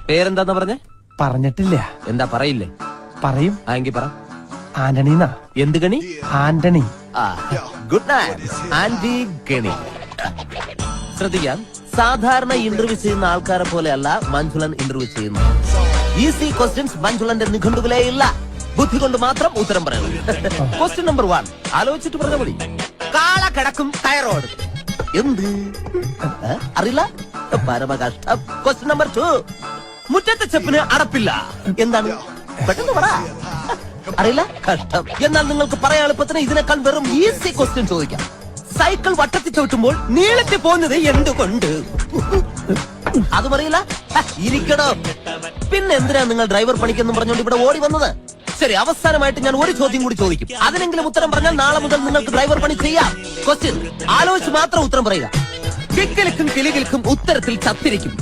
പേരെന്താന്ന് പറഞ്ഞേ? പറഞ്ഞിട്ടില്ല. എന്താ പറയില്ലേ? പറയും. എങ്കി പറ. ആന്റണിന്നാ. എന്ത് Gani? Antony. Good night aunty Gani. ശ്രദ്ധിക്കാം, സാധാരണ ഇന്റർവ്യൂ ചെയ്യുന്ന ആൾക്കാരെ പോലെയല്ല മഞ്ജുളൻ ഇന്റർവ്യൂ ചെയ്യുന്നത്. ഈസി ക്വസ്റ്റ്യൻസ് മഞ്ജുളന്റെ നിഘണ്ടുവിലേ ഇല്ല. ബുദ്ധി കൊണ്ട് മാത്രം ഉത്തരം പറയണം. ക്വസ്റ്റ്യൻ നമ്പർ 1 ആലോചിച്ചിട്ട് പറഞ്ഞ മതി. കാള കിടക്കും കയറോട്. എന്ത് അറിയില്ല? പരമകഷ്ടം. ക്വസ്റ്റ്യൻ നമ്പർ 2 മുറ്റത്തെ ചെപ്പിന് അടപ്പില്ല. എന്താണ്? പെട്ടെന്ന് പറ. അറിയില്ല? കഷ്ടം. എന്നാൽ നിങ്ങൾക്ക് പറയാൻ എളുപ്പത്തിന് ഇതിനേക്കാൾ വെറും ഈസി ക്വസ്റ്റ്യൻ ചോദിക്കാം. സൈക്കിൾ വട്ടത്തിൽ ചവിട്ടുമ്പോൾ നീളത്തിൽ പോകുന്നത് എന്തുകൊണ്ട്? അത് പറയില്ല? ഇരിക്കടോ. പിന്നെ എന്തിനാ നിങ്ങൾ ഡ്രൈവർ പണിക്കെന്നും പറഞ്ഞുകൊണ്ട് ഇവിടെ ഓടി വന്നത്? ശരി, അവസാനമായിട്ട് ഞാൻ ഒരു ചോദ്യം കൂടി ചോദിക്കും. അതിനെങ്കിലും ഉത്തരം പറഞ്ഞാൽ നാളെ മുതൽ നിങ്ങൾക്ക് ഡ്രൈവർ പണി ചെയ്യാം. ക്വസ്റ്റ്യൻ ആലോചിച്ച് മാത്രം ഉത്തരം പറയുക. കിക്കിലിക്കും കിളികൾക്കും ഉത്തരത്തിൽ ചത്തിരിക്കും.